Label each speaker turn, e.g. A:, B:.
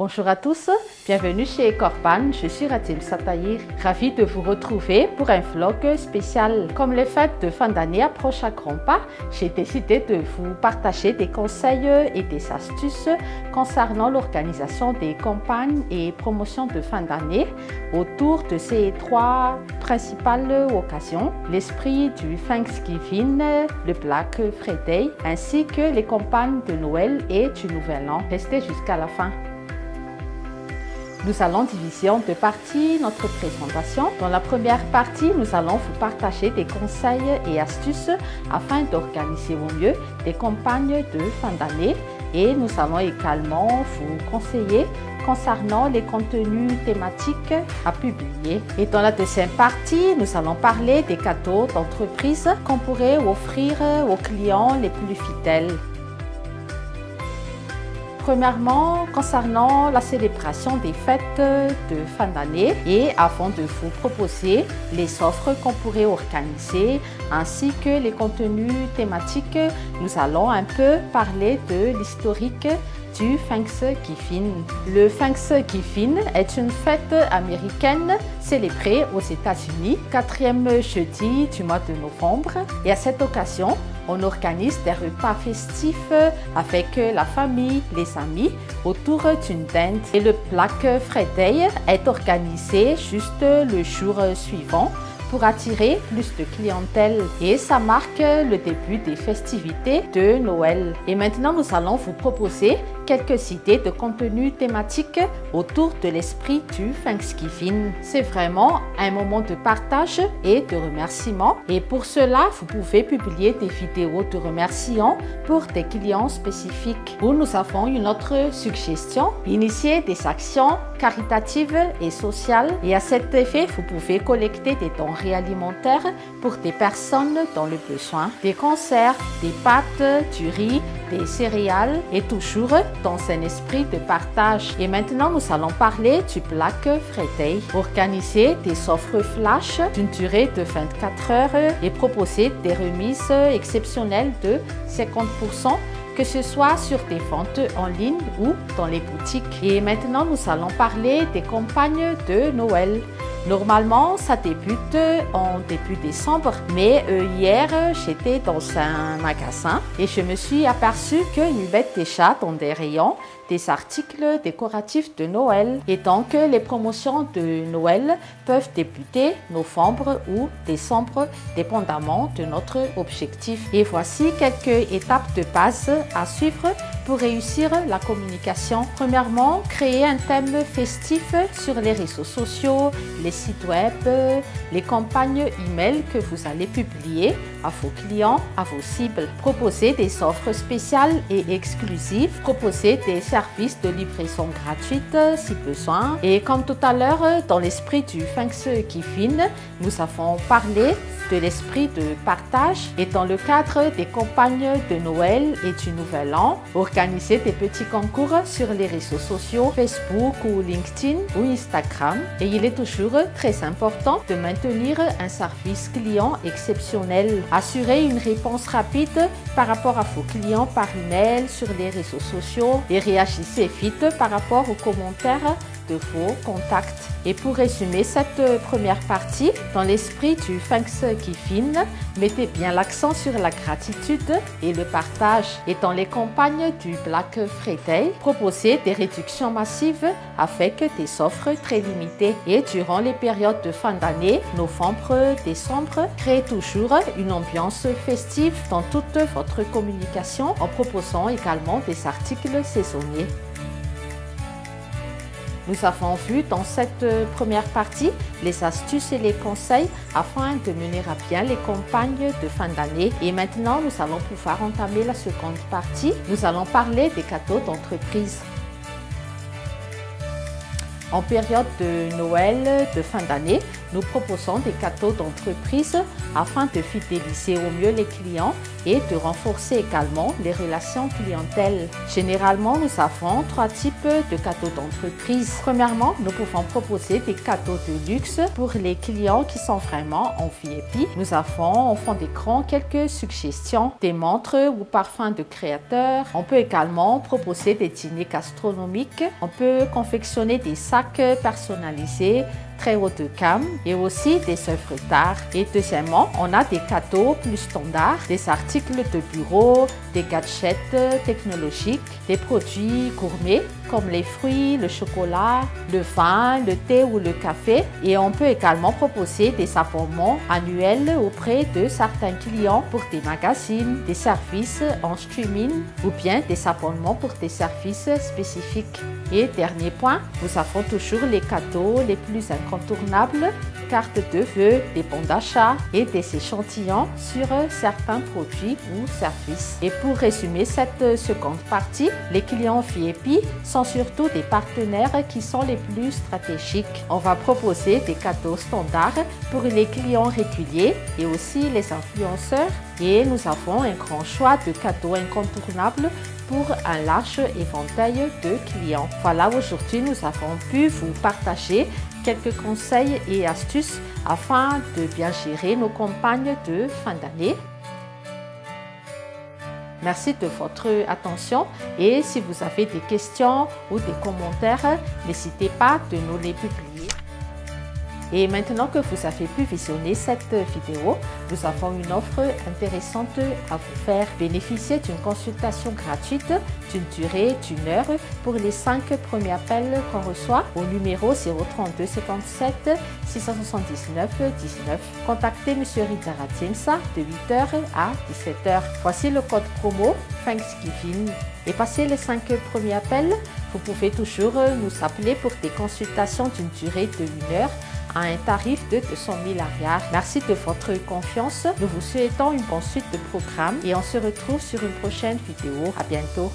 A: Bonjour à tous, bienvenue chez Corban, je suis Ratim Satahir, ravie de vous retrouver pour un vlog spécial. Comme les fêtes de fin d'année approchent à grands pas, j'ai décidé de vous partager des conseils et des astuces concernant l'organisation des campagnes et promotions de fin d'année autour de ces trois principales occasions, l'esprit du Thanksgiving, le Black Friday, ainsi que les campagnes de Noël et du Nouvel An. Restez jusqu'à la fin. Nous allons diviser en deux parties notre présentation. Dans la première partie, nous allons vous partager des conseils et astuces afin d'organiser au mieux des campagnes de fin d'année et nous allons également vous conseiller concernant les contenus thématiques à publier. Et dans la deuxième partie, nous allons parler des cadeaux d'entreprise qu'on pourrait offrir aux clients les plus fidèles. Premièrement, concernant la célébration des fêtes de fin d'année et avant de vous proposer les offres qu'on pourrait organiser ainsi que les contenus thématiques, nous allons un peu parler de l'historique du Thanksgiving. Le Thanksgiving est une fête américaine célébrée aux États-Unis, 4e jeudi du mois de novembre. Et à cette occasion, on organise des repas festifs avec la famille, les amis, autour d'une dinde. Et le Black Friday est organisé juste le jour suivant pour attirer plus de clientèle. Et ça marque le début des festivités de Noël. Et maintenant, nous allons vous proposer quelques idées de contenu thématique autour de l'esprit du Thanksgiving. C'est vraiment un moment de partage et de remerciement. Et pour cela, vous pouvez publier des vidéos de remerciements pour des clients spécifiques. Ou nous avons une autre suggestion, initier des actions caritatives et sociales. Et à cet effet, vous pouvez collecter des denrées alimentaires pour des personnes dans le besoin. Des conserves, des pâtes, du riz, des céréales et toujours dans un esprit de partage. Et maintenant, nous allons parler du Black Friday. Organiser des offres flash d'une durée de 24 heures et proposer des remises exceptionnelles de 50%, que ce soit sur des ventes en ligne ou dans les boutiques. Et maintenant, nous allons parler des campagnes de Noël. Normalement, ça débute en début décembre, mais hier, j'étais dans un magasin et je me suis aperçue qu'ils mettent déjà dans des rayons des articles décoratifs de Noël. Et donc, les promotions de Noël peuvent débuter novembre ou décembre, dépendamment de notre objectif. Et voici quelques étapes de base à suivre pour réussir la communication. Premièrement, créer un thème festif sur les réseaux sociaux, les sites web, les campagnes email que vous allez publier à vos clients, à vos cibles. Proposer des offres spéciales et exclusives. Proposer des services de livraison gratuite si besoin. Et comme tout à l'heure, dans l'esprit du Thanksgiving, nous avons parlé de l'esprit de partage et dans le cadre des campagnes de Noël et du Nouvel An, organiser des petits concours sur les réseaux sociaux, Facebook ou LinkedIn ou Instagram. Et il est toujours très important de maintenir un service client exceptionnel. Assurer une réponse rapide par rapport à vos clients par email, sur les réseaux sociaux et réagissez vite par rapport aux commentaires de vos contacts. Et pour résumer cette première partie, dans l'esprit du Thanksgiving, mettez bien l'accent sur la gratitude et le partage. Et dans les campagnes du Black Friday, proposez des réductions massives avec des offres très limitées. Et durant les périodes de fin d'année, novembre, décembre, créez toujours une ambiance festive dans toute votre communication en proposant également des articles saisonniers. Nous avons vu dans cette première partie les astuces et les conseils afin de mener à bien les campagnes de fin d'année. Et maintenant, nous allons pouvoir entamer la seconde partie. Nous allons parler des cadeaux d'entreprise. En période de Noël, de fin d'année, nous proposons des cadeaux d'entreprise afin de fidéliser au mieux les clients et de renforcer également les relations clientèle. Généralement, nous avons 3 types de cadeaux d'entreprise. Premièrement, nous pouvons proposer des cadeaux de luxe pour les clients qui sont vraiment en VIP. Nous avons en fond d'écran quelques suggestions, des montres ou parfums de créateurs. On peut également proposer des dîners gastronomiques. On peut confectionner des sacs personnalisés très haut de gamme et aussi des œuvres d'art. Et deuxièmement, on a des cadeaux plus standards, des articles de bureau, des gadgets technologiques, des produits gourmets comme les fruits, le chocolat, le vin, le thé ou le café. Et on peut également proposer des abonnements annuels auprès de certains clients pour des magazines, des services en streaming ou bien des abonnements pour des services spécifiques. Et dernier point, nous avons toujours les cadeaux les plus incontournables, cartes de vœux, des bons d'achat et des échantillons sur certains produits ou services. Et pour résumer cette seconde partie, les clients VIP sont surtout des partenaires qui sont les plus stratégiques. On va proposer des cadeaux standards pour les clients réguliers et aussi les influenceurs. Et nous avons un grand choix de cadeaux incontournables pour un large éventail de clients. Voilà, aujourd'hui nous avons pu vous partager quelques conseils et astuces afin de bien gérer nos campagnes de fin d'année. Merci de votre attention et si vous avez des questions ou des commentaires, n'hésitez pas de nous les publier. Et maintenant que vous avez pu visionner cette vidéo, nous avons une offre intéressante à vous faire. Bénéficier d'une consultation gratuite d'une durée d'1 heure pour les 5 premiers appels qu'on reçoit au numéro 032 57 679 19. Contactez M. Ritaratinsa de 8h à 17h. Voici le code promo Thanksgiving. Et passé les 5 premiers appels, vous pouvez toujours nous appeler pour des consultations d'une durée de 1 heure à un tarif de 200 000 arrière. Merci de votre confiance. Nous vous souhaitons une bonne suite de programmes et on se retrouve sur une prochaine vidéo. À bientôt.